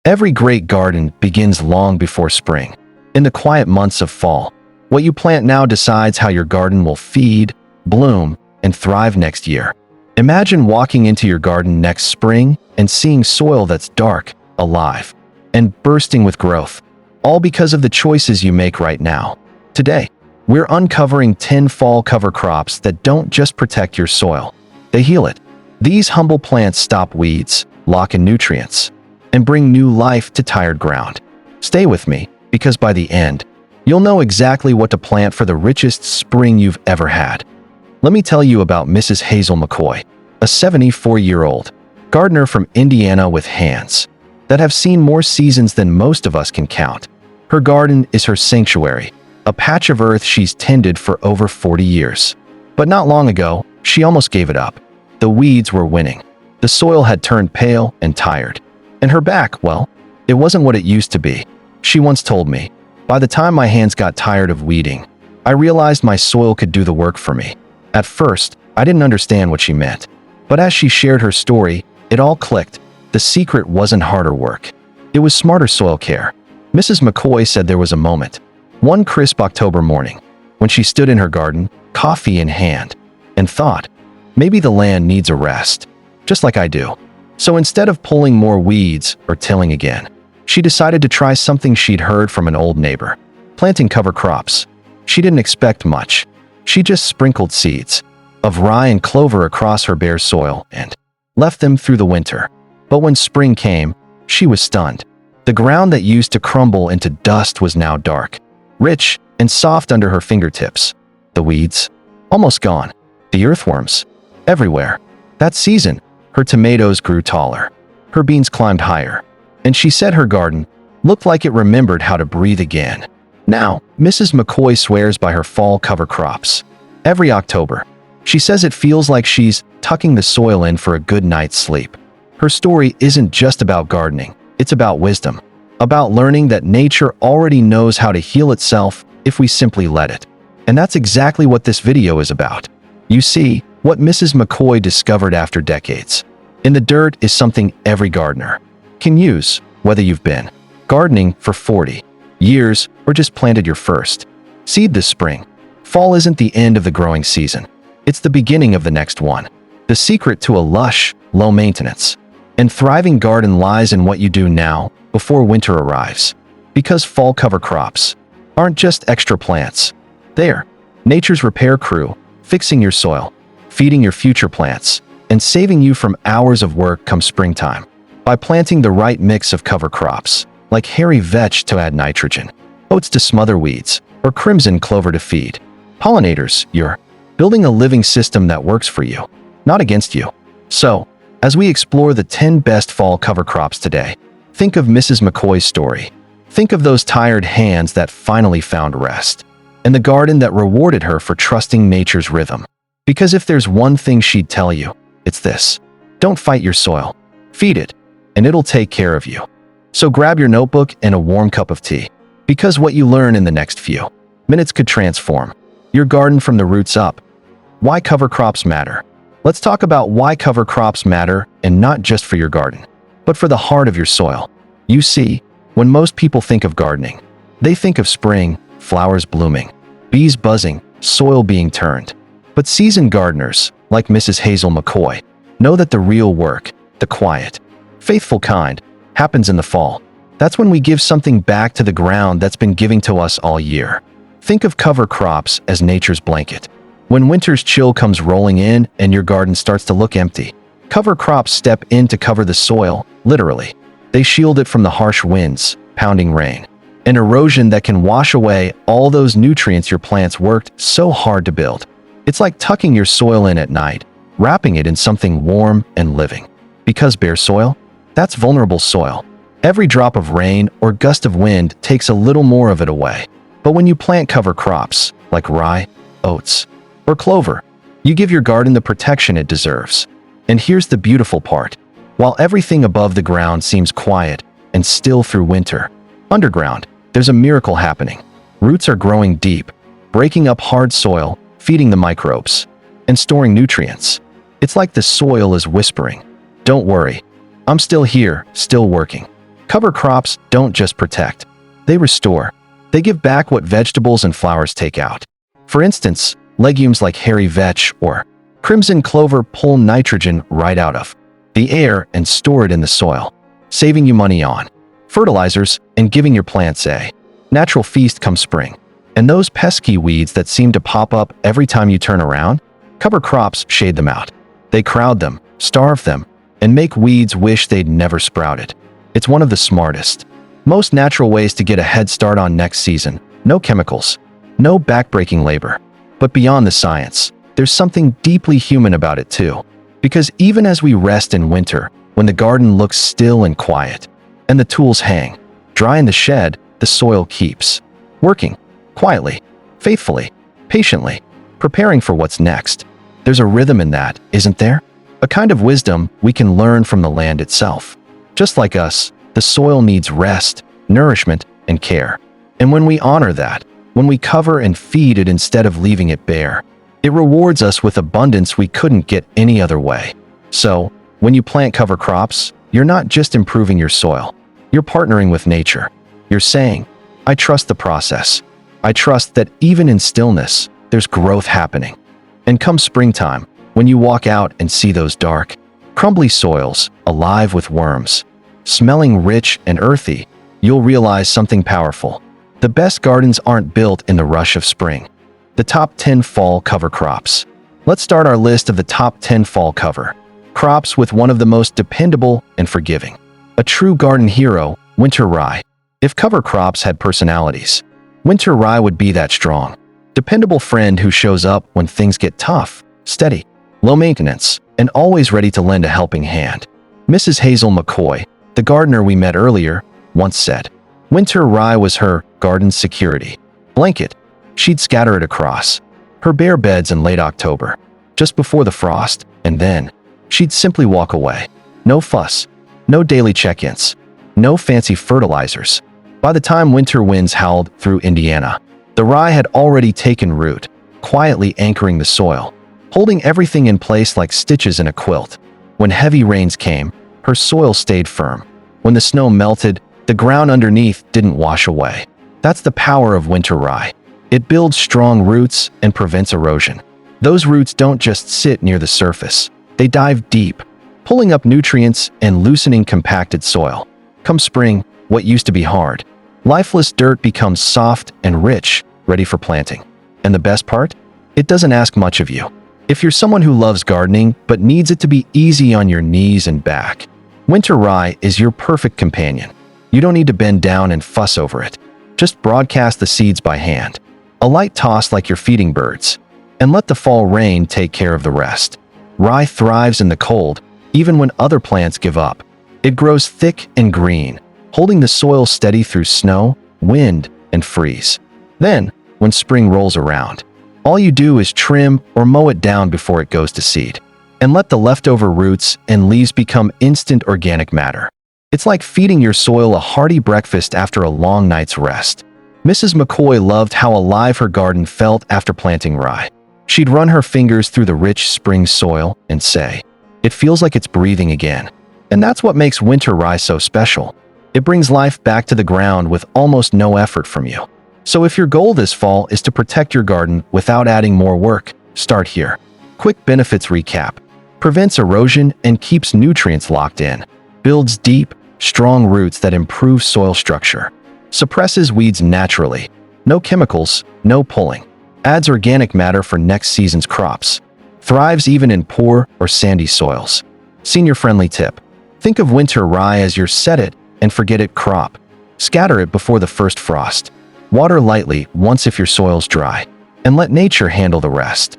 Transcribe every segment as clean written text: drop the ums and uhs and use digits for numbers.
Every great garden begins long before spring. In the quiet months of fall, what you plant now decides how your garden will feed, bloom, and thrive next year. Imagine walking into your garden next spring and seeing soil that's dark, alive, and bursting with growth, all because of the choices you make right now. Today, we're uncovering 10 fall cover crops that don't just protect your soil, they heal it. These humble plants stop weeds, lock in nutrients, and bring new life to tired ground. Stay with me, because by the end, you'll know exactly what to plant for the richest spring you've ever had. Let me tell you about Mrs. Hazel McCoy, a 74-year-old gardener from Indiana with hands that have seen more seasons than most of us can count. Her garden is her sanctuary, a patch of earth she's tended for over 40 years. But not long ago, she almost gave it up. The weeds were winning. The soil had turned pale and tired. And her back, well, it wasn't what it used to be. She once told me, "By the time my hands got tired of weeding, I realized my soil could do the work for me." At first, I didn't understand what she meant. But as she shared her story, it all clicked. The secret wasn't harder work. It was smarter soil care. Mrs. McCoy said there was a moment, one crisp October morning, when she stood in her garden, coffee in hand, and thought, maybe the land needs a rest, just like I do. So instead of pulling more weeds or tilling again, she decided to try something she'd heard from an old neighbor, planting cover crops. She didn't expect much. She just sprinkled seeds of rye and clover across her bare soil and left them through the winter. But when spring came, she was stunned. The ground that used to crumble into dust was now dark, rich, and soft under her fingertips. The weeds, almost gone. The earthworms, everywhere. That season, her tomatoes grew taller. Her beans climbed higher. And she said her garden looked like it remembered how to breathe again. Now, Mrs. McCoy swears by her fall cover crops. Every October, she says it feels like she's tucking the soil in for a good night's sleep. Her story isn't just about gardening. It's about wisdom. About learning that nature already knows how to heal itself if we simply let it. And that's exactly what this video is about. You see, what Mrs. McCoy discovered after decades in the dirt is something every gardener can use, whether you've been gardening for 40 years or just planted your first seed this spring. Fall isn't the end of the growing season. It's the beginning of the next one. The secret to a lush, low-maintenance, and thriving garden lies in what you do now before winter arrives. Because fall cover crops aren't just extra plants. They're nature's repair crew, fixing your soil, feeding your future plants, and saving you from hours of work come springtime. By planting the right mix of cover crops, like hairy vetch to add nitrogen, oats to smother weeds, or crimson clover to feed pollinators, you're building a living system that works for you, not against you. So, as we explore the 10 best fall cover crops today, think of Mrs. McCoy's story. Think of those tired hands that finally found rest, and the garden that rewarded her for trusting nature's rhythm. Because if there's one thing she'd tell you, it's this: don't fight your soil. Feed it, and it'll take care of you. So grab your notebook and a warm cup of tea, because what you learn in the next few minutes could transform your garden from the roots up. Why cover crops matter. Let's talk about why cover crops matter, and not just for your garden, but for the heart of your soil. You see, when most people think of gardening, they think of spring, flowers blooming, bees buzzing, soil being turned. But seasoned gardeners, like Mrs. Hazel McCoy, know that the real work, the quiet, faithful kind, happens in the fall. That's when we give something back to the ground that's been giving to us all year. Think of cover crops as nature's blanket. When winter's chill comes rolling in and your garden starts to look empty, cover crops step in to cover the soil, literally. They shield it from the harsh winds, pounding rain, and erosion that can wash away all those nutrients your plants worked so hard to build. It's like tucking your soil in at night, wrapping it in something warm and living. Because bare soil, that's vulnerable soil. Every drop of rain or gust of wind takes a little more of it away. But when you plant cover crops, like rye, oats, or clover, you give your garden the protection it deserves. And here's the beautiful part. While everything above the ground seems quiet and still through winter, underground, there's a miracle happening. Roots are growing deep, breaking up hard soil, feeding the microbes, and storing nutrients. It's like the soil is whispering, "Don't worry, I'm still here, still working." Cover crops don't just protect. They restore. They give back what vegetables and flowers take out. For instance, legumes like hairy vetch or crimson clover pull nitrogen right out of the air and store it in the soil, saving you money on fertilizers and giving your plants a natural feast come spring. And those pesky weeds that seem to pop up every time you turn around, cover crops shade them out. They crowd them, starve them, and make weeds wish they'd never sprouted. It's one of the smartest, most natural ways to get a head start on next season. No chemicals, no backbreaking labor. But beyond the science, there's something deeply human about it too. Because even as we rest in winter, when the garden looks still and quiet, and the tools hang dry in the shed, the soil keeps working quietly, faithfully, patiently, preparing for what's next. There's a rhythm in that, isn't there? A kind of wisdom we can learn from the land itself. Just like us, the soil needs rest, nourishment, and care. And when we honor that, when we cover and feed it instead of leaving it bare, it rewards us with abundance we couldn't get any other way. So, when you plant cover crops, you're not just improving your soil. You're partnering with nature. You're saying, I trust the process. I trust that even in stillness, there's growth happening. And come springtime, when you walk out and see those dark, crumbly soils, alive with worms, smelling rich and earthy, you'll realize something powerful. The best gardens aren't built in the rush of spring. The top 10 fall cover crops. Let's start our list of the top 10 fall cover crops with one of the most dependable and forgiving. A true garden hero, winter rye. If cover crops had personalities, winter rye would be that strong, dependable friend who shows up when things get tough, steady, low maintenance, and always ready to lend a helping hand. Mrs. Hazel McCoy, the gardener we met earlier, once said, winter rye was her garden's security blanket. She'd scatter it across her bare beds in late October, just before the frost, and then she'd simply walk away. No fuss, no daily check-ins, no fancy fertilizers. By the time winter winds howled through Indiana, the rye had already taken root, quietly anchoring the soil, holding everything in place like stitches in a quilt. When heavy rains came, her soil stayed firm. When the snow melted, the ground underneath didn't wash away. That's the power of winter rye. It builds strong roots and prevents erosion. Those roots don't just sit near the surface. They dive deep, pulling up nutrients and loosening compacted soil. Come spring, what used to be hard, lifeless dirt becomes soft and rich, ready for planting. And the best part? It doesn't ask much of you. If you're someone who loves gardening but needs it to be easy on your knees and back, winter rye is your perfect companion. You don't need to bend down and fuss over it. Just broadcast the seeds by hand. A light toss like you're feeding birds, and let the fall rain take care of the rest. Rye thrives in the cold, even when other plants give up. It grows thick and green, holding the soil steady through snow, wind, and freeze. Then, when spring rolls around, all you do is trim or mow it down before it goes to seed, and let the leftover roots and leaves become instant organic matter. It's like feeding your soil a hearty breakfast after a long night's rest. Mrs. McCoy loved how alive her garden felt after planting rye. She'd run her fingers through the rich spring soil and say, "It feels like it's breathing again." And that's what makes winter rye so special. It brings life back to the ground with almost no effort from you. So if your goal this fall is to protect your garden without adding more work, start here. Quick benefits recap. Prevents erosion and keeps nutrients locked in. Builds deep, strong roots that improve soil structure. Suppresses weeds naturally. No chemicals, no pulling. Adds organic matter for next season's crops. Thrives even in poor or sandy soils. Senior-friendly tip. Think of winter rye as your set it and forget it crop. Scatter it before the first frost. Water lightly once if your soil's dry. And let nature handle the rest.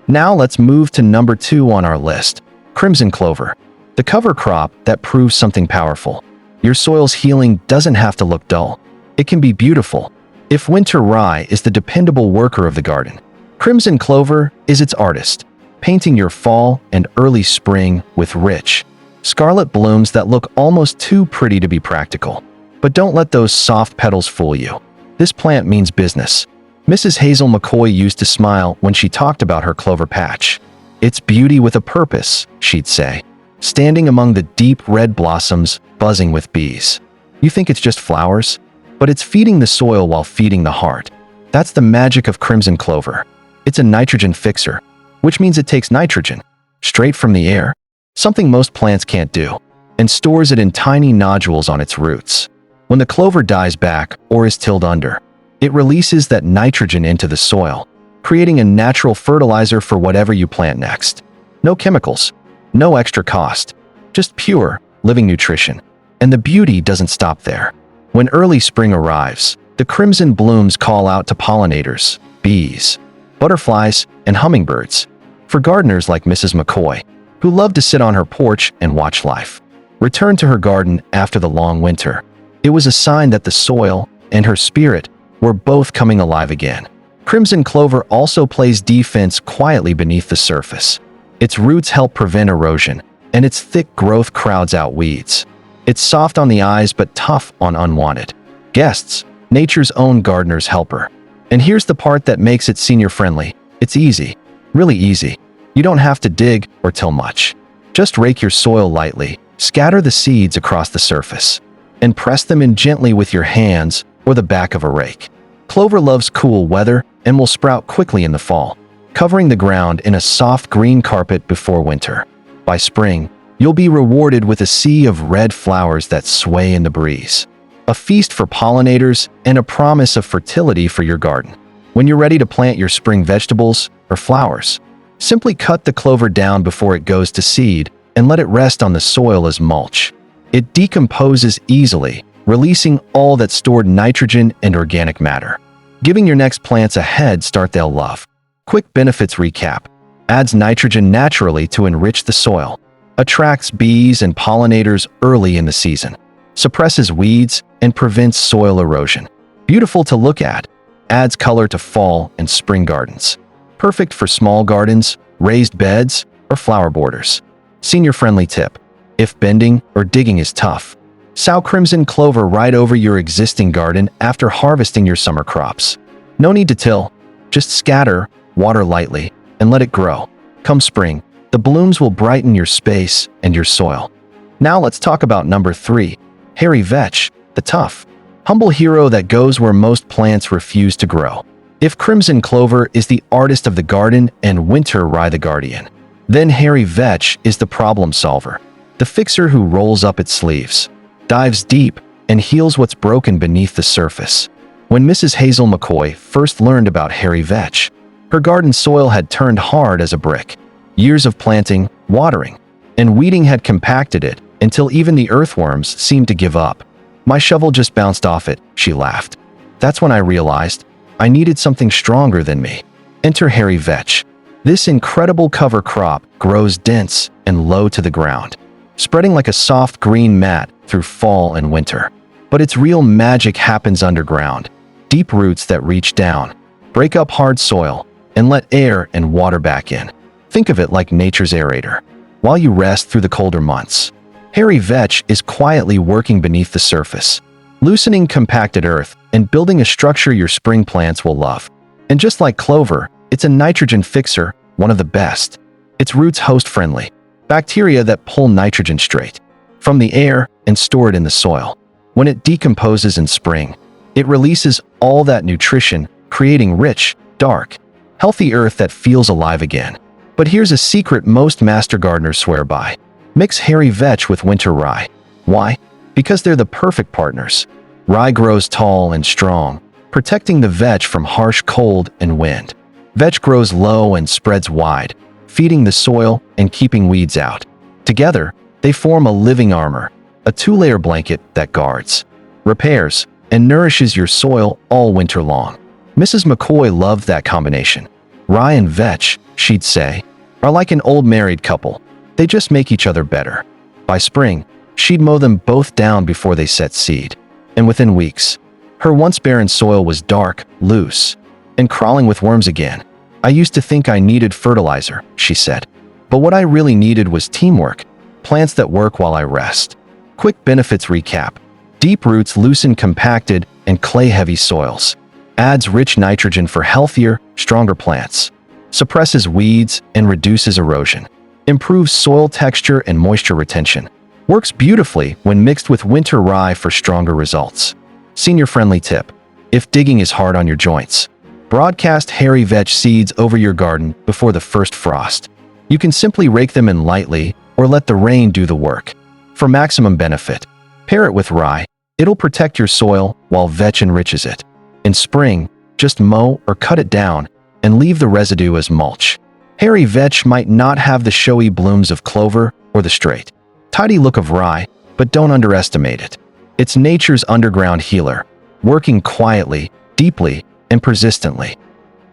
Now let's move to number 2 on our list. Crimson clover. The cover crop that proves something powerful. Your soil's healing doesn't have to look dull. It can be beautiful. If winter rye is the dependable worker of the garden, crimson clover is its artist, painting your fall and early spring with rich, scarlet blooms that look almost too pretty to be practical. But don't let those soft petals fool you. This plant means business. Mrs. Hazel McCoy used to smile when she talked about her clover patch. "It's beauty with a purpose," she'd say, standing among the deep red blossoms buzzing with bees. You think it's just flowers? But it's feeding the soil while feeding the heart. That's the magic of crimson clover. It's a nitrogen fixer, which means it takes nitrogen straight from the air, something most plants can't do, and stores it in tiny nodules on its roots. When the clover dies back or is tilled under, it releases that nitrogen into the soil, creating a natural fertilizer for whatever you plant next. No chemicals, no extra cost, just pure, living nutrition. And the beauty doesn't stop there. When early spring arrives, the crimson blooms call out to pollinators, bees, butterflies, and hummingbirds. For gardeners like Mrs. McCoy, who love to sit on her porch and watch life return to her garden after the long winter, it was a sign that the soil and her spirit were both coming alive again. Crimson clover also plays defense quietly beneath the surface. Its roots help prevent erosion, and its thick growth crowds out weeds. It's soft on the eyes but tough on unwanted guests, nature's own gardener's helper. And here's the part that makes it senior-friendly. It's easy, really easy. You don't have to dig or till much. Just rake your soil lightly, scatter the seeds across the surface, and press them in gently with your hands or the back of a rake. Clover loves cool weather and will sprout quickly in the fall, covering the ground in a soft green carpet before winter. By spring, you'll be rewarded with a sea of red flowers that sway in the breeze. A feast for pollinators and a promise of fertility for your garden. When you're ready to plant your spring vegetables or flowers, simply cut the clover down before it goes to seed and let it rest on the soil as mulch. It decomposes easily, releasing all that stored nitrogen and organic matter, giving your next plants a head start they'll love. Quick benefits recap. Adds nitrogen naturally to enrich the soil. Attracts bees and pollinators early in the season. Suppresses weeds and prevents soil erosion. Beautiful to look at. Adds color to fall and spring gardens. Perfect for small gardens, raised beds, or flower borders. Senior-friendly tip. If bending or digging is tough, sow crimson clover right over your existing garden after harvesting your summer crops. No need to till. Just scatter, water lightly, and let it grow. Come spring, the blooms will brighten your space and your soil. Now let's talk about number 3, hairy vetch, the tough, humble hero that goes where most plants refuse to grow. If crimson clover is the artist of the garden and winter rye the guardian, then hairy vetch is the problem solver, the fixer who rolls up its sleeves, dives deep, and heals what's broken beneath the surface. When Mrs. Hazel McCoy first learned about hairy vetch, her garden soil had turned hard as a brick. Years of planting, watering, and weeding had compacted it until even the earthworms seemed to give up. My shovel just bounced off it, she laughed. That's when I realized I needed something stronger than me. Enter hairy vetch. This incredible cover crop grows dense and low to the ground, spreading like a soft green mat through fall and winter. But its real magic happens underground. Deep roots that reach down, break up hard soil, and let air and water back in. Think of it like nature's aerator. While you rest through the colder months, hairy vetch is quietly working beneath the surface, loosening compacted earth and building a structure your spring plants will love. And just like clover, it's a nitrogen fixer, one of the best. Its roots host-friendly, bacteria that pull nitrogen straight from the air and store it in the soil. When it decomposes in spring, it releases all that nutrition, creating rich, dark, healthy earth that feels alive again. But here's a secret most master gardeners swear by. Mix hairy vetch with winter rye. Why? Because they're the perfect partners. Rye grows tall and strong, protecting the vetch from harsh cold and wind. Vetch grows low and spreads wide, feeding the soil and keeping weeds out. Together, they form a living armor, a 2-layer blanket that guards, repairs, and nourishes your soil all winter long. Mrs. McCoy loved that combination. Rye and vetch, she'd say, are like an old married couple. They just make each other better. By spring, she'd mow them both down before they set seed. And within weeks, her once barren soil was dark, loose, and crawling with worms again. I used to think I needed fertilizer, she said. But what I really needed was teamwork, plants that work while I rest. Quick benefits recap. Deep roots loosen compacted and clay-heavy soils. Adds rich nitrogen for healthier, stronger plants. Suppresses weeds and reduces erosion. Improves soil texture and moisture retention. Works beautifully when mixed with winter rye for stronger results. Senior-friendly tip: if digging is hard on your joints, broadcast hairy vetch seeds over your garden before the first frost. You can simply rake them in lightly or let the rain do the work. For maximum benefit, pair it with rye. It'll protect your soil while vetch enriches it. In spring, just mow or cut it down and leave the residue as mulch. Hairy vetch might not have the showy blooms of clover or the straight, tidy look of rye, but don't underestimate it. It's nature's underground healer, working quietly, deeply, and persistently.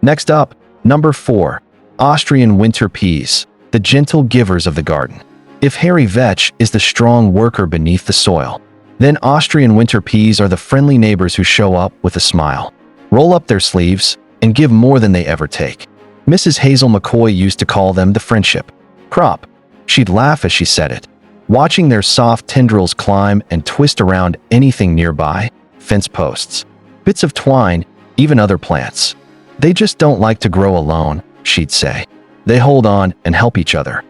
Next up, number 4. Austrian winter peas, the gentle givers of the garden. If hairy vetch is the strong worker beneath the soil, then Austrian winter peas are the friendly neighbors who show up with a smile, roll up their sleeves, and give more than they ever take. Mrs. Hazel McCoy used to call them the friendship crop. She'd laugh as she said it, watching their soft tendrils climb and twist around anything nearby, fence posts, bits of twine, even other plants. They just don't like to grow alone, she'd say. They hold on and help each other.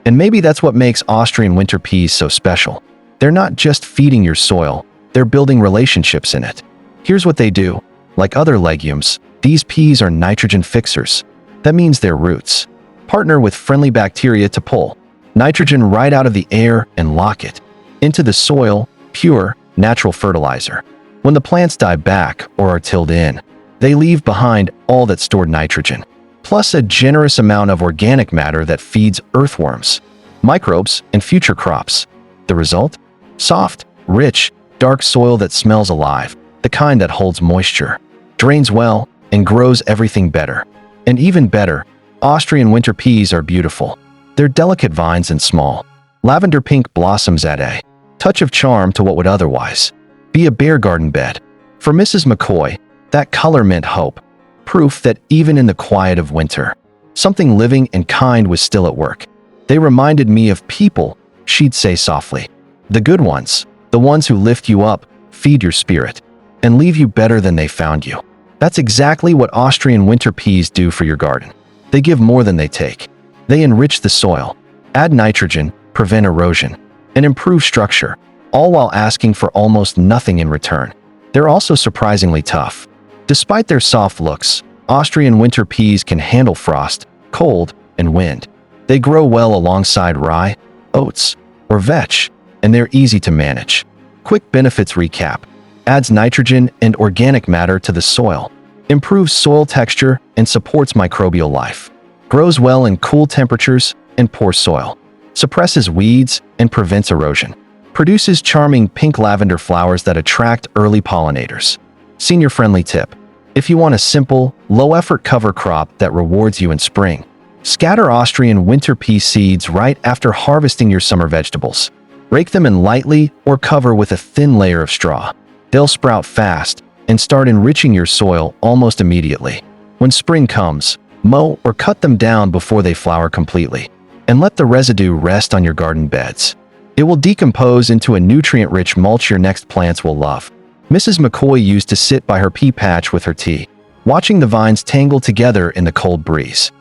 And maybe that's what makes Austrian winter peas so special. They're not just feeding your soil, they're building relationships in it. Here's what they do. Like other legumes, these peas are nitrogen fixers. That means their roots partner with friendly bacteria to pull nitrogen right out of the air and lock it into the soil, pure, natural fertilizer. When the plants die back or are tilled in, they leave behind all that stored nitrogen, plus a generous amount of organic matter that feeds earthworms, microbes, and future crops. The result? Soft, rich, dark soil that smells alive, the kind that holds moisture, drains well, and grows everything better. And even better, Austrian winter peas are beautiful. They're delicate vines and small. Lavender pink blossoms add a touch of charm to what would otherwise be a bare garden bed. For Mrs. McCoy, that color meant hope, proof that even in the quiet of winter, something living and kind was still at work. They reminded me of people, she'd say softly. The good ones, the ones who lift you up, feed your spirit, and leave you better than they found you. That's exactly what Austrian winter peas do for your garden. They give more than they take. They enrich the soil, add nitrogen, prevent erosion, and improve structure, all while asking for almost nothing in return. They're also surprisingly tough. Despite their soft looks, Austrian winter peas can handle frost, cold, and wind. They grow well alongside rye, oats, or vetch, and they're easy to manage. Quick benefits recap: adds nitrogen and organic matter to the soil, improves soil texture and supports microbial life, grows well in cool temperatures and poor soil, suppresses weeds and prevents erosion, produces charming pink lavender flowers that attract early pollinators. Senior-friendly tip: if you want a simple, low-effort cover crop that rewards you in spring, scatter Austrian winter pea seeds right after harvesting your summer vegetables. Rake them in lightly or cover with a thin layer of straw. They'll sprout fast and start enriching your soil almost immediately. When spring comes, mow or cut them down before they flower completely, and let the residue rest on your garden beds. It will decompose into a nutrient-rich mulch your next plants will love. Mrs. McCoy used to sit by her pea patch with her tea, watching the vines tangle together in the cold breeze.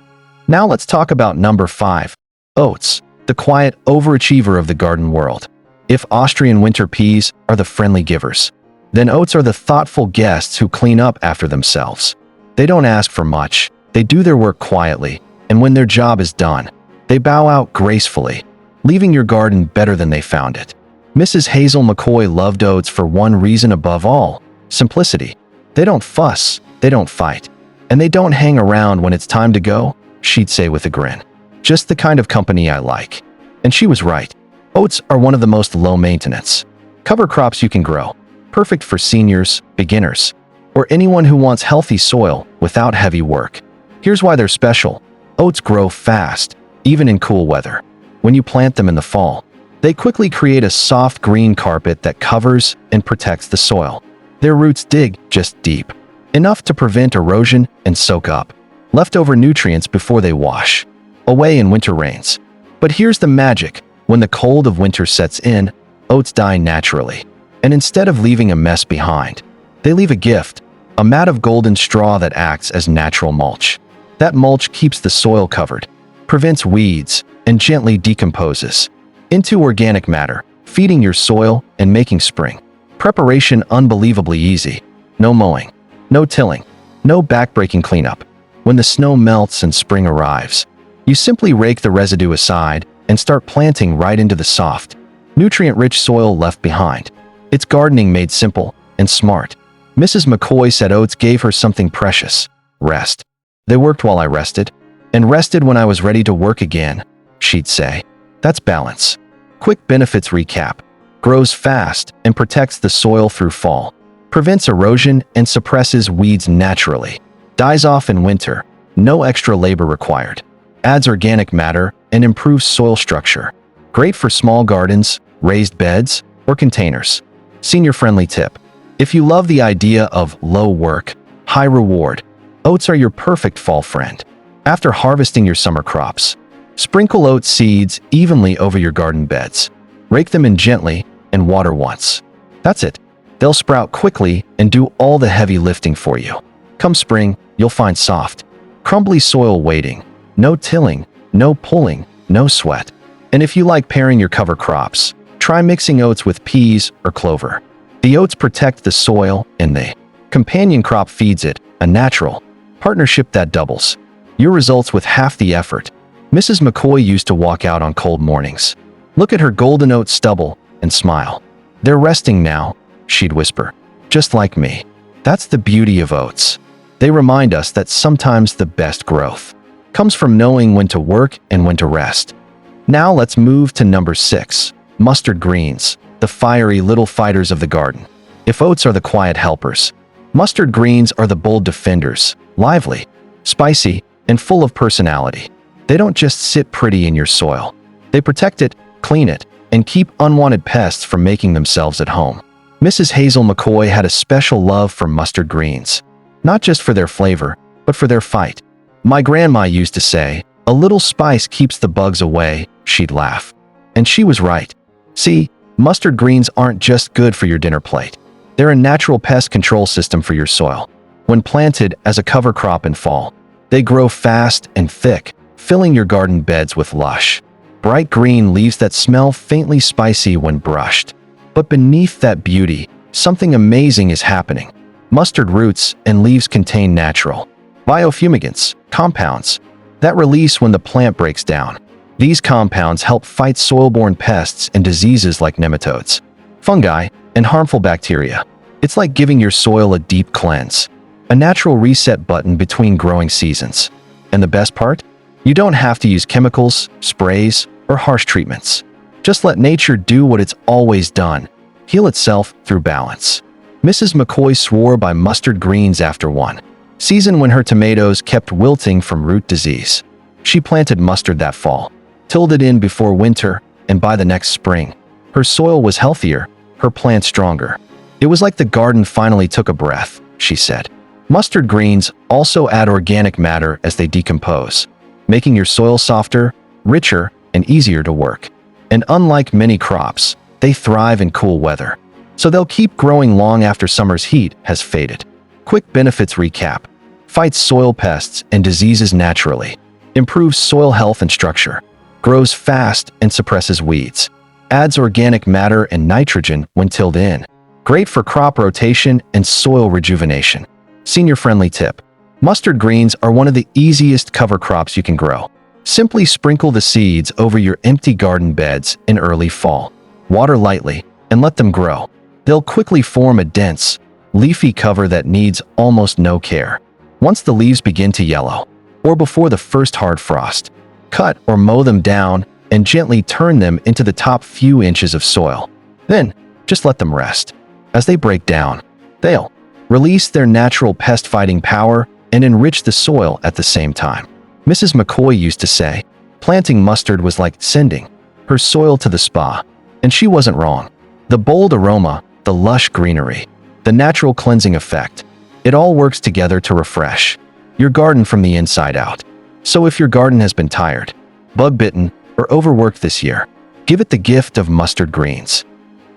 Now let's talk about number 5. Oats, the quiet overachiever of the garden world. If Austrian winter peas are the friendly givers, then oats are the thoughtful guests who clean up after themselves. They don't ask for much, they do their work quietly, and when their job is done, they bow out gracefully, leaving your garden better than they found it. Mrs. Hazel McCoy loved oats for one reason above all: simplicity. They don't fuss, they don't fight, and they don't hang around when it's time to go, she'd say with a grin. Just the kind of company I like. And she was right. Oats are one of the most low-maintenance cover crops you can grow, perfect for seniors, beginners, or anyone who wants healthy soil without heavy work. Here's why they're special. Oats grow fast, even in cool weather. When you plant them in the fall, they quickly create a soft green carpet that covers and protects the soil. Their roots dig just deep, enough to prevent erosion and soak up leftover nutrients before they wash away in winter rains. But here's the magic: when the cold of winter sets in, oats die naturally. And instead of leaving a mess behind, they leave a gift, a mat of golden straw that acts as natural mulch. That mulch keeps the soil covered, prevents weeds, and gently decomposes into organic matter, feeding your soil and making spring preparation unbelievably easy. No mowing, no tilling, no backbreaking cleanup. When the snow melts and spring arrives, you simply rake the residue aside and start planting right into the soft, nutrient-rich soil left behind. It's gardening made simple and smart. Mrs. McCoy said oats gave her something precious: rest. They worked while I rested, and rested when I was ready to work again, she'd say. That's balance. Quick benefits recap. Grows fast and protects the soil through fall. Prevents erosion and suppresses weeds naturally. Dies off in winter. No extra labor required. Adds organic matter and improves soil structure. Great for small gardens, raised beds, or containers. Senior-friendly tip. If you love the idea of low work, high reward, oats are your perfect fall friend. After harvesting your summer crops, sprinkle oat seeds evenly over your garden beds. Rake them in gently and water once. That's it. They'll sprout quickly and do all the heavy lifting for you. Come spring, you'll find soft, crumbly soil waiting. No tilling, no pulling, no sweat. And if you like pairing your cover crops, try mixing oats with peas or clover. The oats protect the soil and the companion crop feeds it, a natural partnership that doubles your results with half the effort. Mrs. McCoy used to walk out on cold mornings, look at her golden oat stubble, and smile. They're resting now, she'd whisper, just like me. That's the beauty of oats. They remind us that sometimes the best growth comes from knowing when to work and when to rest. Now let's move to number 6, mustard greens, the fiery little fighters of the garden. If oats are the quiet helpers, mustard greens are the bold defenders, lively, spicy, and full of personality. They don't just sit pretty in your soil. They protect it, clean it, and keep unwanted pests from making themselves at home. Mrs. Hazel McCoy had a special love for mustard greens, not just for their flavor, but for their fight. My grandma used to say, "A little spice keeps the bugs away," she'd laugh. And she was right. See, mustard greens aren't just good for your dinner plate. They're a natural pest control system for your soil. When planted as a cover crop in fall, they grow fast and thick, filling your garden beds with lush, bright green leaves that smell faintly spicy when brushed. But beneath that beauty, something amazing is happening. Mustard roots and leaves contain natural biofumigants, compounds, that release when the plant breaks down. These compounds help fight soil-borne pests and diseases like nematodes, fungi, and harmful bacteria. It's like giving your soil a deep cleanse, a natural reset button between growing seasons. And the best part? You don't have to use chemicals, sprays, or harsh treatments. Just let nature do what it's always done, heal itself through balance. Mrs. McCoy swore by mustard greens after one season when her tomatoes kept wilting from root disease. She planted mustard that fall, tilled it in before winter, and by the next spring, her soil was healthier, her plants stronger. It was like the garden finally took a breath, she said. Mustard greens also add organic matter as they decompose, making your soil softer, richer, and easier to work. And unlike many crops, they thrive in cool weather, so they'll keep growing long after summer's heat has faded. Quick benefits recap. Fights soil pests and diseases naturally. Improves soil health and structure. Grows fast and suppresses weeds. Adds organic matter and nitrogen when tilled in. Great for crop rotation and soil rejuvenation. Senior-friendly tip. Mustard greens are one of the easiest cover crops you can grow. Simply sprinkle the seeds over your empty garden beds in early fall. Water lightly and let them grow. They'll quickly form a dense, leafy cover that needs almost no care. Once the leaves begin to yellow, or before the first hard frost, cut or mow them down and gently turn them into the top few inches of soil. Then, just let them rest. As they break down, they'll release their natural pest-fighting power and enrich the soil at the same time. Mrs. McCoy used to say, planting mustard was like sending her soil to the spa, and she wasn't wrong. The bold aroma, the lush greenery, the natural cleansing effect, it all works together to refresh your garden from the inside out. So if your garden has been tired, bug-bitten, or overworked this year, give it the gift of mustard greens.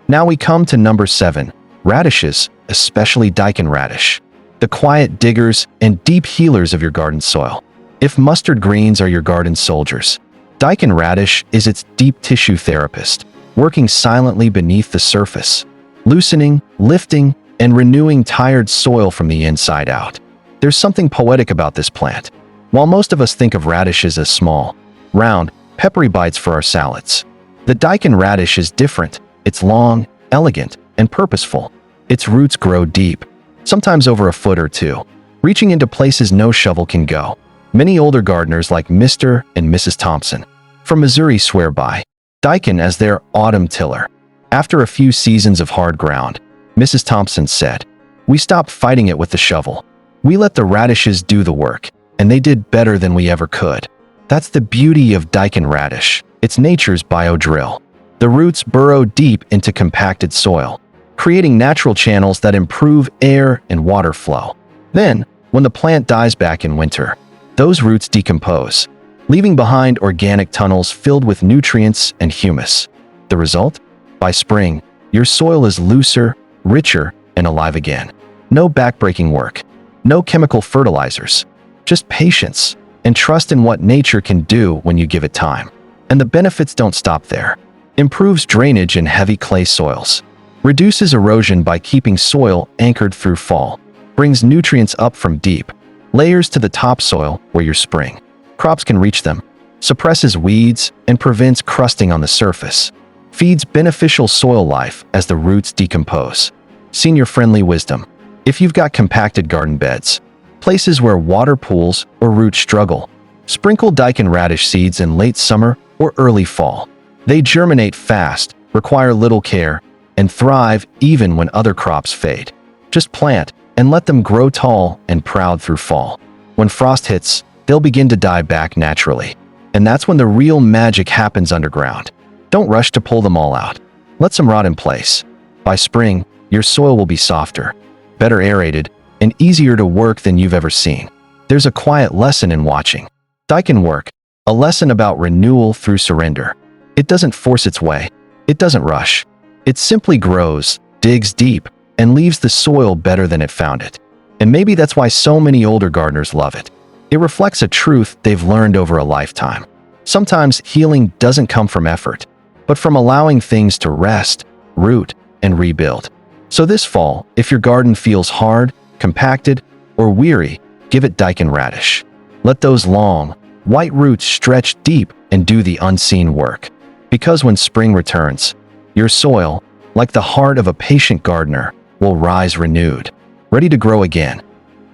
Now we come to number 7, radishes, especially daikon radish, the quiet diggers and deep healers of your garden soil. If mustard greens are your garden soldiers, daikon radish is its deep tissue therapist. working silently beneath the surface, loosening, lifting, and renewing tired soil from the inside out. There's something poetic about this plant. While most of us think of radishes as small, round, peppery bites for our salads, the daikon radish is different. It's long, elegant, and purposeful. Its roots grow deep, sometimes over a foot or two, reaching into places no shovel can go. Many older gardeners like Mr. and Mrs. Thompson from Missouri swear by daikon as their autumn tiller. After a few seasons of hard ground, Mrs. Thompson said, "We stopped fighting it with the shovel. We let the radishes do the work, and they did better than we ever could." That's the beauty of daikon radish. It's nature's bio-drill. The roots burrow deep into compacted soil, creating natural channels that improve air and water flow. Then, when the plant dies back in winter, those roots decompose, leaving behind organic tunnels filled with nutrients and humus. The result? By spring, your soil is looser, richer, and alive again. No backbreaking work, no chemical fertilizers, just patience and trust in what nature can do when you give it time. And the benefits don't stop there. Improves drainage in heavy clay soils, reduces erosion by keeping soil anchored through fall, brings nutrients up from deep layers to the topsoil where your spring crops can reach them, suppresses weeds and prevents crusting on the surface, feeds beneficial soil life as the roots decompose. Senior-friendly wisdom. If you've got compacted garden beds, places where water pools or roots struggle, sprinkle daikon radish seeds in late summer or early fall. They germinate fast, require little care, and thrive even when other crops fade. Just plant and let them grow tall and proud through fall. When frost hits, they'll begin to die back naturally. And that's when the real magic happens underground. Don't rush to pull them all out. Let some rot in place. By spring, your soil will be softer, better aerated, and easier to work than you've ever seen. There's a quiet lesson in watching daikon work, a lesson about renewal through surrender. It doesn't force its way. It doesn't rush. It simply grows, digs deep, and leaves the soil better than it found it. And maybe that's why so many older gardeners love it. It reflects a truth they've learned over a lifetime. Sometimes healing doesn't come from effort, but from allowing things to rest, root, and rebuild. So this fall, if your garden feels hard, compacted, or weary, give it daikon radish. Let those long, white roots stretch deep and do the unseen work. Because when spring returns, your soil, like the heart of a patient gardener, will rise renewed, ready to grow again.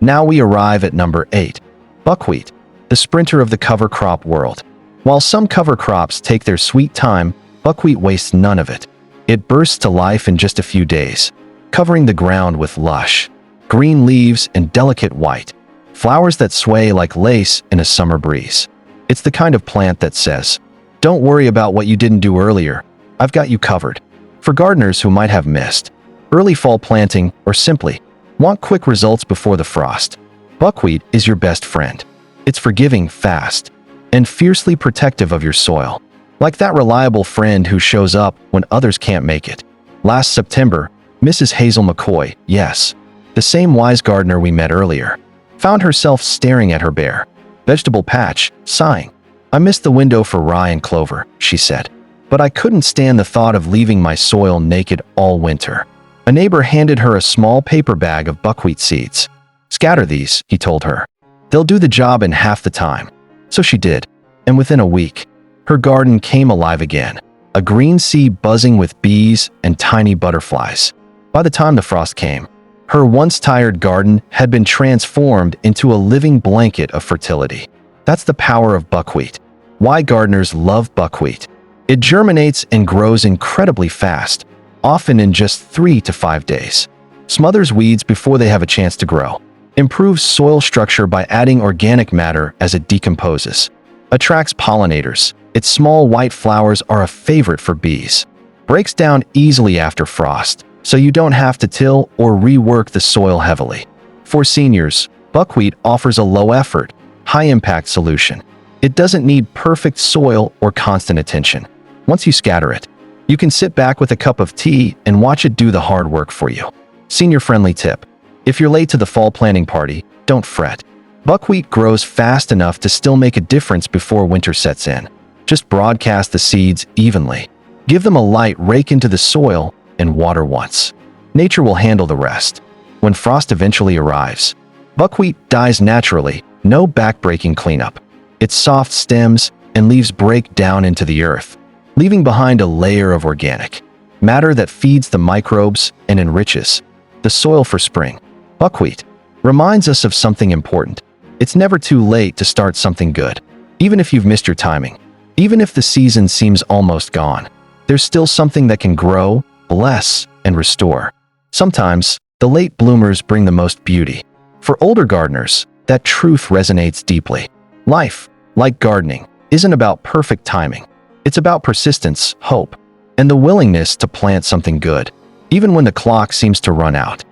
Now we arrive at number 8, buckwheat, the sprinter of the cover crop world. While some cover crops take their sweet time, buckwheat wastes none of it. It bursts to life in just a few days, covering the ground with lush, green leaves and delicate white flowers that sway like lace in a summer breeze. It's the kind of plant that says, "Don't worry about what you didn't do earlier. I've got you covered." For gardeners who might have missed early fall planting or simply want quick results before the frost, buckwheat is your best friend. It's forgiving, fast, and fiercely protective of your soil. Like that reliable friend who shows up when others can't make it. Last September, Mrs. Hazel McCoy, yes, the same wise gardener we met earlier, found herself staring at her bare vegetable patch, sighing. "I missed the window for rye and clover," she said, "but I couldn't stand the thought of leaving my soil naked all winter." A neighbor handed her a small paper bag of buckwheat seeds. "Scatter these," he told her. "They'll do the job in half the time." So she did, and within a week, her garden came alive again, a green sea buzzing with bees and tiny butterflies. By the time the frost came, her once tired garden had been transformed into a living blanket of fertility. That's the power of buckwheat. Why gardeners love buckwheat. It germinates and grows incredibly fast, often in just 3 to 5 days. Smothers weeds before they have a chance to grow. Improves soil structure by adding organic matter as it decomposes. Attracts pollinators. Its small white flowers are a favorite for bees. Breaks down easily after frost, so you don't have to till or rework the soil heavily. For seniors, buckwheat offers a low-effort, high-impact solution. It doesn't need perfect soil or constant attention. Once you scatter it, you can sit back with a cup of tea and watch it do the hard work for you. Senior-friendly tip. If you're late to the fall planting party, don't fret. Buckwheat grows fast enough to still make a difference before winter sets in. Just broadcast the seeds evenly. Give them a light rake into the soil and water once. Nature will handle the rest. When frost eventually arrives, buckwheat dies naturally, no backbreaking cleanup. Its soft stems and leaves break down into the earth, leaving behind a layer of organic matter that feeds the microbes and enriches the soil for spring. Buckwheat reminds us of something important. It's never too late to start something good. Even if you've missed your timing, even if the season seems almost gone, there's still something that can grow, bless, and restore. Sometimes, the late bloomers bring the most beauty. For older gardeners, that truth resonates deeply. Life, like gardening, isn't about perfect timing. It's about persistence, hope, and the willingness to plant something good, even when the clock seems to run out.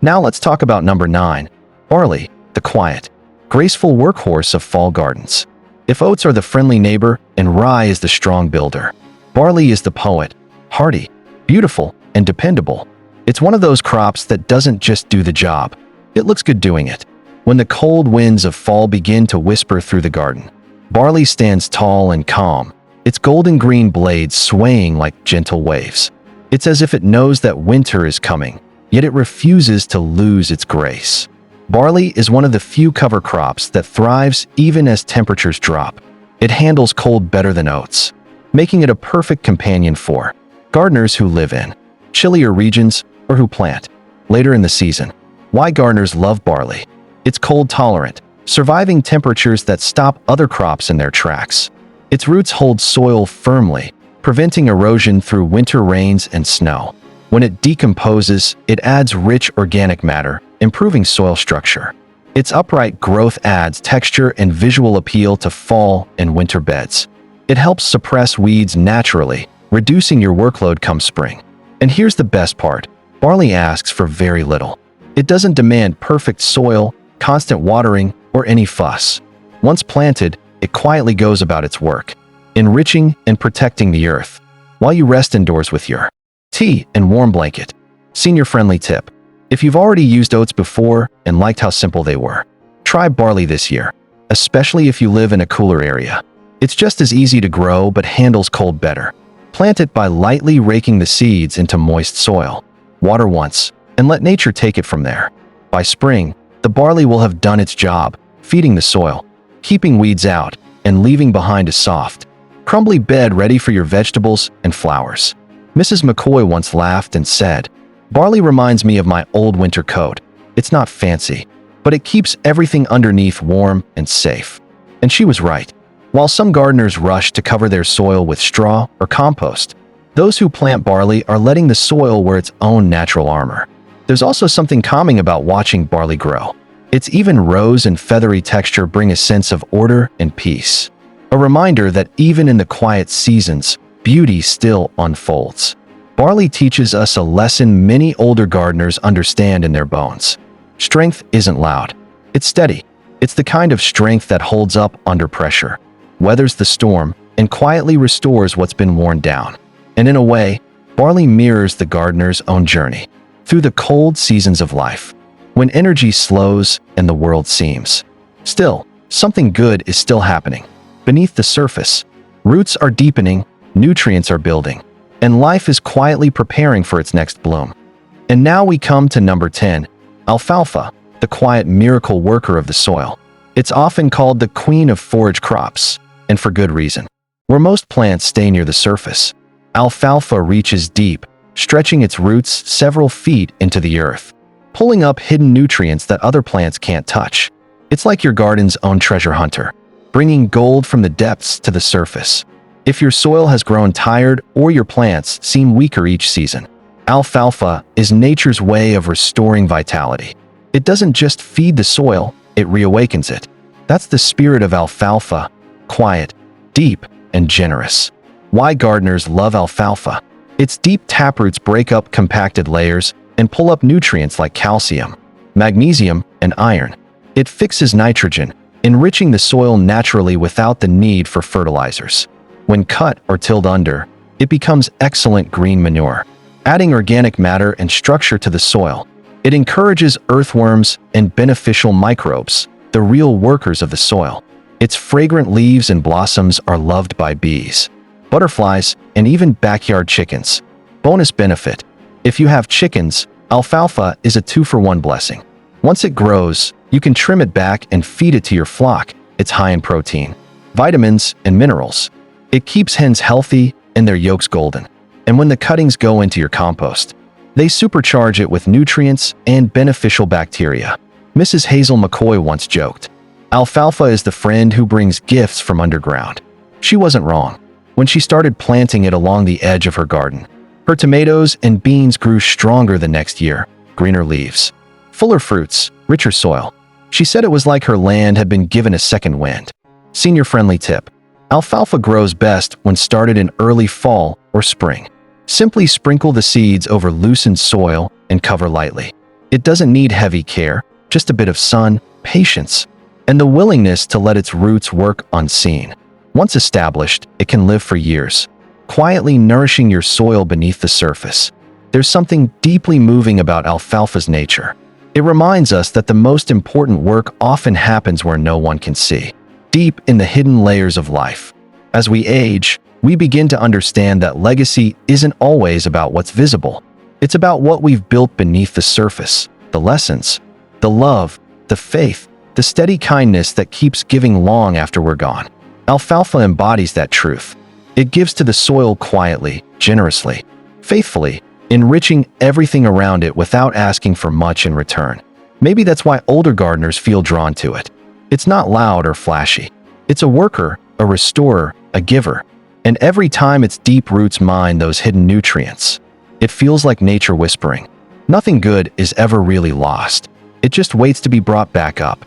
Now let's talk about number 9, barley, the quiet, graceful workhorse of fall gardens. If oats are the friendly neighbor and rye is the strong builder, barley is the poet, hardy, beautiful, and dependable. It's one of those crops that doesn't just do the job, it looks good doing it. When the cold winds of fall begin to whisper through the garden, barley stands tall and calm, its golden green blades swaying like gentle waves. It's as if it knows that winter is coming, yet it refuses to lose its grace. Barley is one of the few cover crops that thrives even as temperatures drop. It handles cold better than oats, making it a perfect companion for gardeners who live in chillier regions or who plant later in the season. Why gardeners love barley? It's cold tolerant, surviving temperatures that stop other crops in their tracks. Its roots hold soil firmly, preventing erosion through winter rains and snow. When it decomposes, it adds rich organic matter, improving soil structure. Its upright growth adds texture and visual appeal to fall and winter beds. It helps suppress weeds naturally, reducing your workload come spring. And here's the best part, barley asks for very little. It doesn't demand perfect soil, constant watering, or any fuss. Once planted, it quietly goes about its work, enriching and protecting the earth, while you rest indoors with your tea and warm blanket. Senior-friendly tip. If you've already used oats before and liked how simple they were, try barley this year, especially if you live in a cooler area. It's just as easy to grow but handles cold better. Plant it by lightly raking the seeds into moist soil. Water once, and let nature take it from there. By spring, the barley will have done its job, feeding the soil, keeping weeds out, and leaving behind a soft, crumbly bed ready for your vegetables and flowers. Mrs. McCoy once laughed and said, "Barley reminds me of my old winter coat. It's not fancy, but it keeps everything underneath warm and safe." And she was right. While some gardeners rush to cover their soil with straw or compost, those who plant barley are letting the soil wear its own natural armor. There's also something calming about watching barley grow. Its even rows and feathery texture bring a sense of order and peace. A reminder that even in the quiet seasons, beauty still unfolds. Barley teaches us a lesson many older gardeners understand in their bones. Strength isn't loud. It's steady. It's the kind of strength that holds up under pressure, weathers the storm, and quietly restores what's been worn down. And in a way, barley mirrors the gardener's own journey through the cold seasons of life, when energy slows and the world seems still. Something good is still happening. Beneath the surface, roots are deepening, nutrients are building, and life is quietly preparing for its next bloom. And now we come to number 10, alfalfa, the quiet miracle worker of the soil. It's often called the queen of forage crops, and for good reason. Where most plants stay near the surface, alfalfa reaches deep, stretching its roots several feet into the earth, pulling up hidden nutrients that other plants can't touch. It's like your garden's own treasure hunter, bringing gold from the depths to the surface. If your soil has grown tired or your plants seem weaker each season, alfalfa is nature's way of restoring vitality. It doesn't just feed the soil, it reawakens it. That's the spirit of alfalfa, quiet, deep, and generous. Why gardeners love alfalfa? Its deep taproots break up compacted layers and pull up nutrients like calcium, magnesium, and iron. It fixes nitrogen, enriching the soil naturally without the need for fertilizers. When cut or tilled under, it becomes excellent green manure, adding organic matter and structure to the soil. It encourages earthworms and beneficial microbes, the real workers of the soil. Its fragrant leaves and blossoms are loved by bees, butterflies, and even backyard chickens. Bonus benefit: if you have chickens, alfalfa is a 2-for-1 blessing. Once it grows, you can trim it back and feed it to your flock. It's high in protein, vitamins, and minerals. It keeps hens healthy and their yolks golden. And when the cuttings go into your compost, they supercharge it with nutrients and beneficial bacteria. Mrs. Hazel McCoy once joked, "Alfalfa is the friend who brings gifts from underground." She wasn't wrong. When she started planting it along the edge of her garden, her tomatoes and beans grew stronger the next year, greener leaves, fuller fruits, richer soil. She said it was like her land had been given a second wind. Senior-friendly tip: alfalfa grows best when started in early fall or spring. Simply sprinkle the seeds over loosened soil and cover lightly. It doesn't need heavy care, just a bit of sun, patience, and the willingness to let its roots work unseen. Once established, it can live for years, quietly nourishing your soil beneath the surface. There's something deeply moving about alfalfa's nature. It reminds us that the most important work often happens where no one can see, deep in the hidden layers of life. As we age, we begin to understand that legacy isn't always about what's visible. It's about what we've built beneath the surface, the lessons, the love, the faith, the steady kindness that keeps giving long after we're gone. Alfalfa embodies that truth. It gives to the soil quietly, generously, faithfully, enriching everything around it without asking for much in return. Maybe that's why older gardeners feel drawn to it. It's not loud or flashy. It's a worker, a restorer, a giver. And every time its deep roots mine those hidden nutrients, it feels like nature whispering, "Nothing good is ever really lost. It just waits to be brought back up."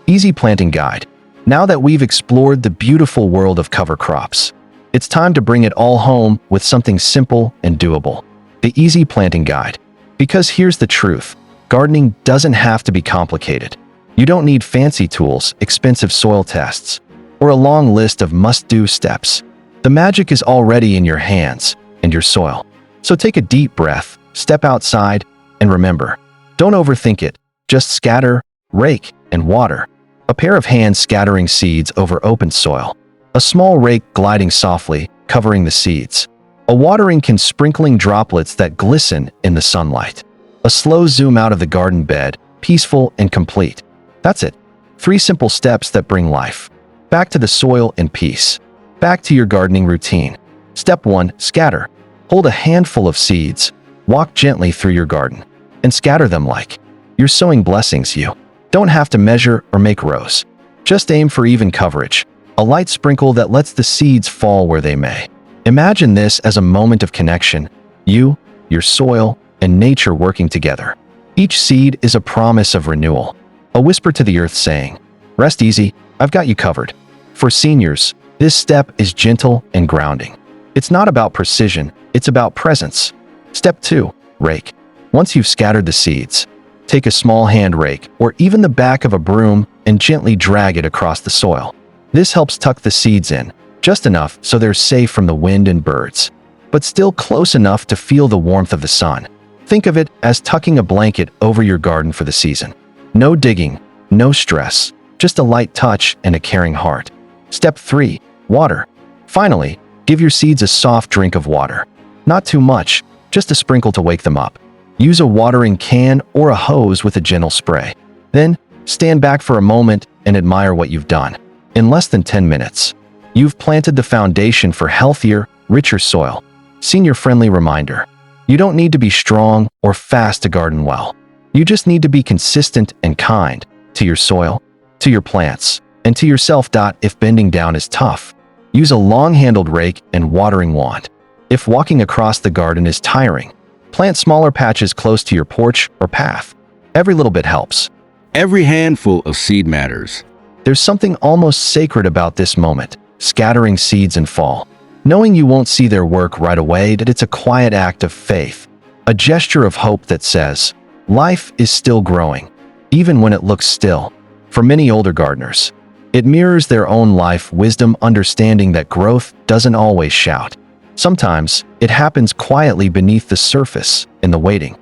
Easy planting guide. Now that we've explored the beautiful world of cover crops, it's time to bring it all home with something simple and doable. The easy planting guide. Because here's the truth: gardening doesn't have to be complicated. You don't need fancy tools, expensive soil tests, or a long list of must-do steps. The magic is already in your hands and your soil. So take a deep breath, step outside, and remember, don't overthink it. Just scatter, rake, and water. A pair of hands scattering seeds over open soil. A small rake gliding softly, covering the seeds. A watering can sprinkling droplets that glisten in the sunlight. A slow zoom out of the garden bed, peaceful and complete. That's it. 3 simple steps that bring life back to the soil in peace. Back to your gardening routine. Step 1. Scatter. Hold a handful of seeds, walk gently through your garden, and scatter them like you're sowing blessings. You don't have to measure or make rows. Just aim for even coverage, a light sprinkle that lets the seeds fall where they may. Imagine this as a moment of connection, you, your soil, and nature working together. Each seed is a promise of renewal, a whisper to the earth saying, "Rest easy, I've got you covered." For seniors, this step is gentle and grounding. It's not about precision, it's about presence. Step 2. Rake. Once you've scattered the seeds, take a small hand rake or even the back of a broom and gently drag it across the soil. This helps tuck the seeds in, just enough so they're safe from the wind and birds, but still close enough to feel the warmth of the sun. Think of it as tucking a blanket over your garden for the season. No digging, no stress, just a light touch and a caring heart. Step 3. Water. Finally, give your seeds a soft drink of water. Not too much, just a sprinkle to wake them up. Use a watering can or a hose with a gentle spray. Then, stand back for a moment and admire what you've done. In less than 10 minutes, you've planted the foundation for healthier, richer soil. Senior-friendly reminder: you don't need to be strong or fast to garden well. You just need to be consistent and kind to your soil, to your plants, and to yourself. If bending down is tough, use a long-handled rake and watering wand. If walking across the garden is tiring, plant smaller patches close to your porch or path. Every little bit helps. Every handful of seed matters. There's something almost sacred about this moment, scattering seeds in fall. Knowing you won't see their work right away, that it's a quiet act of faith, a gesture of hope that says, life is still growing, even when it looks still. For many older gardeners, it mirrors their own life wisdom, understanding that growth doesn't always shout. Sometimes, it happens quietly beneath the surface, in the waiting.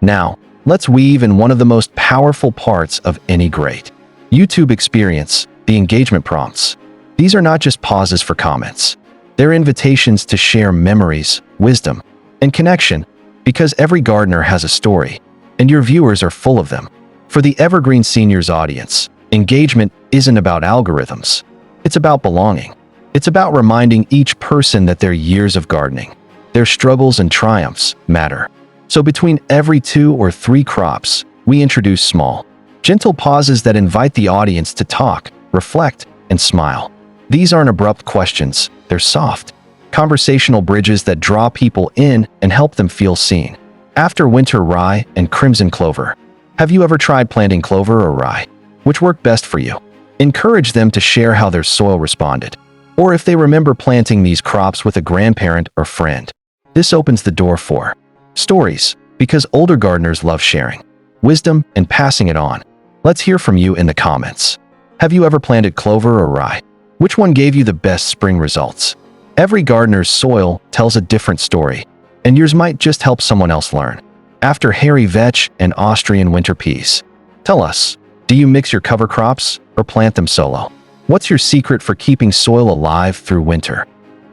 Now, let's weave in one of the most powerful parts of any great YouTube experience, the engagement prompts. These are not just pauses for comments. They're invitations to share memories, wisdom, and connection, because every gardener has a story, and your viewers are full of them. For the Evergreen Seniors audience, engagement isn't about algorithms. It's about belonging. It's about reminding each person that their years of gardening, their struggles and triumphs, matter. So between every 2 or 3 crops, we introduce small, gentle pauses that invite the audience to talk, reflect, and smile. These aren't abrupt questions, they're soft, conversational bridges that draw people in and help them feel seen. After winter rye and crimson clover, have you ever tried planting clover or rye? Which worked best for you? Encourage them to share how their soil responded, or if they remember planting these crops with a grandparent or friend. This opens the door for stories, because older gardeners love sharing wisdom and passing it on. Let's hear from you in the comments. Have you ever planted clover or rye? Which one gave you the best spring results? Every gardener's soil tells a different story, and yours might just help someone else learn. After hairy vetch and Austrian winter peas, tell us, do you mix your cover crops or plant them solo? What's your secret for keeping soil alive through winter?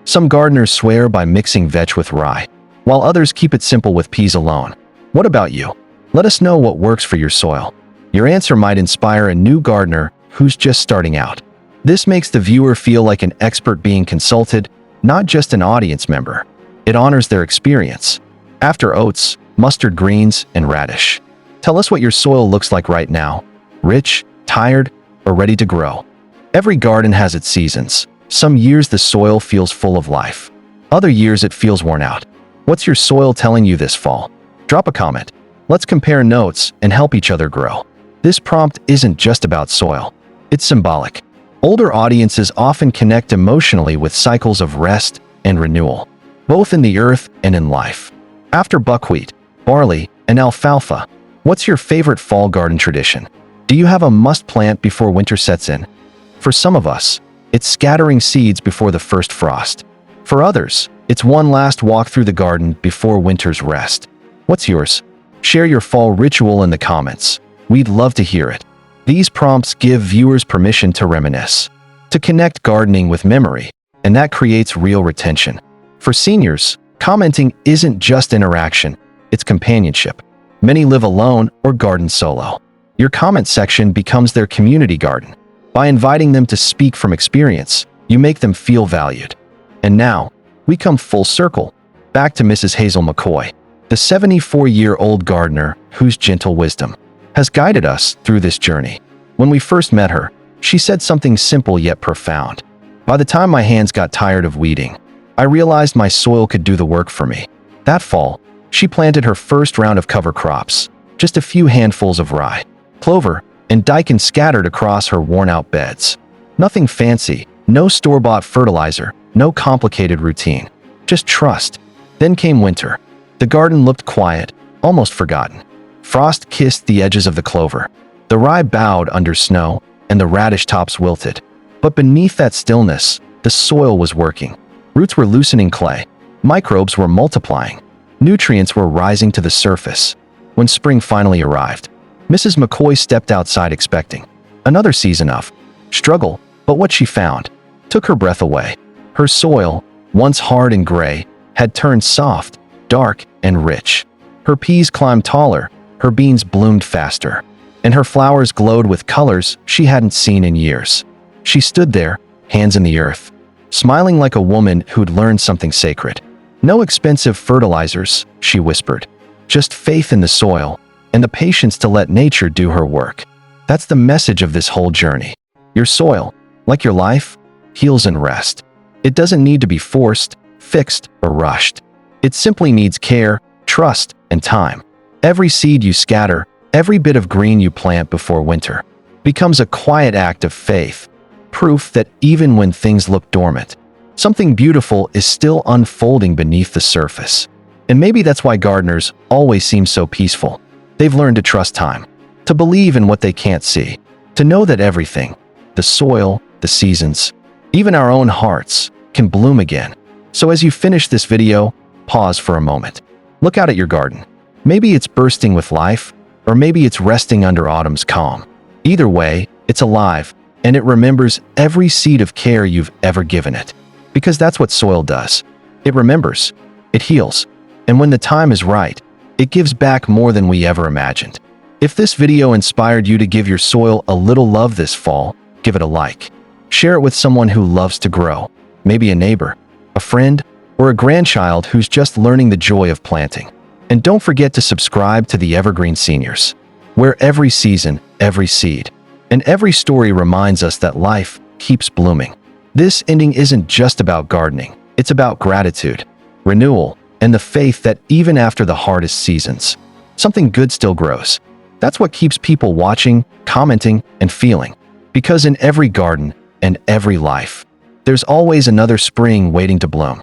Some gardeners swear by mixing vetch with rye, while others keep it simple with peas alone. What about you? Let us know what works for your soil. Your answer might inspire a new gardener who's just starting out. This makes the viewer feel like an expert being consulted, not just an audience member. It honors their experience. After oats, mustard greens, and radish, tell us what your soil looks like right now. Rich, tired, or ready to grow? Every garden has its seasons. Some years the soil feels full of life. Other years it feels worn out. What's your soil telling you this fall? Drop a comment. Let's compare notes and help each other grow. This prompt isn't just about soil. It's symbolic. Older audiences often connect emotionally with cycles of rest and renewal, both in the earth and in life. After buckwheat, barley, and alfalfa, what's your favorite fall garden tradition? Do you have a must plant before winter sets in? For some of us, it's scattering seeds before the first frost. For others, it's one last walk through the garden before winter's rest. What's yours? Share your fall ritual in the comments. We'd love to hear it. These prompts give viewers permission to reminisce, to connect gardening with memory, and that creates real retention. For seniors, commenting isn't just interaction, it's companionship. Many live alone or garden solo. Your comment section becomes their community garden. By inviting them to speak from experience, you make them feel valued. And now, we come full circle, back to Mrs. Hazel McCoy, the 74-year-old gardener whose gentle wisdom has guided us through this journey. When we first met her, she said something simple yet profound. By the time my hands got tired of weeding, I realized my soil could do the work for me. That fall, she planted her first round of cover crops, just a few handfuls of rye, clover, and daikon scattered across her worn-out beds. Nothing fancy, no store-bought fertilizer, no complicated routine, just trust. Then came winter. The garden looked quiet, almost forgotten. Frost kissed the edges of the clover. The rye bowed under snow, and the radish tops wilted. But beneath that stillness, the soil was working. Roots were loosening clay. Microbes were multiplying. Nutrients were rising to the surface. When spring finally arrived, Mrs. McCoy stepped outside expecting another season of struggle, but what she found took her breath away. Her soil, once hard and gray, had turned soft, dark, and rich. Her peas climbed taller, her beans bloomed faster, and her flowers glowed with colors she hadn't seen in years. She stood there, hands in the earth, smiling like a woman who'd learned something sacred. No expensive fertilizers, she whispered. Just faith in the soil, and the patience to let nature do her work. That's the message of this whole journey. Your soil, like your life, heals and rest. It doesn't need to be forced, fixed, or rushed. It simply needs care, trust, and time. Every seed you scatter, every bit of green you plant before winter, becomes a quiet act of faith, proof that even when things look dormant, something beautiful is still unfolding beneath the surface. And maybe that's why gardeners always seem so peaceful. They've learned to trust time, to believe in what they can't see, to know that everything, the soil, the seasons, even our own hearts, can bloom again. So as you finish this video, pause for a moment. Look out at your garden. Maybe it's bursting with life, or maybe it's resting under autumn's calm. Either way, it's alive, and it remembers every seed of care you've ever given it. because that's what soil does. It remembers, it heals, and when the time is right, it gives back more than we ever imagined. If this video inspired you to give your soil a little love this fall, give it a like. Share it with someone who loves to grow, maybe a neighbor, a friend, or a grandchild who's just learning the joy of planting. And don't forget to subscribe to the Evergreen Seniors, where every season, every seed, and every story reminds us that life keeps blooming. This ending isn't just about gardening, it's about gratitude, renewal, and the faith that even after the hardest seasons, something good still grows. That's what keeps people watching, commenting, and feeling. Because in every garden and every life, there's always another spring waiting to bloom.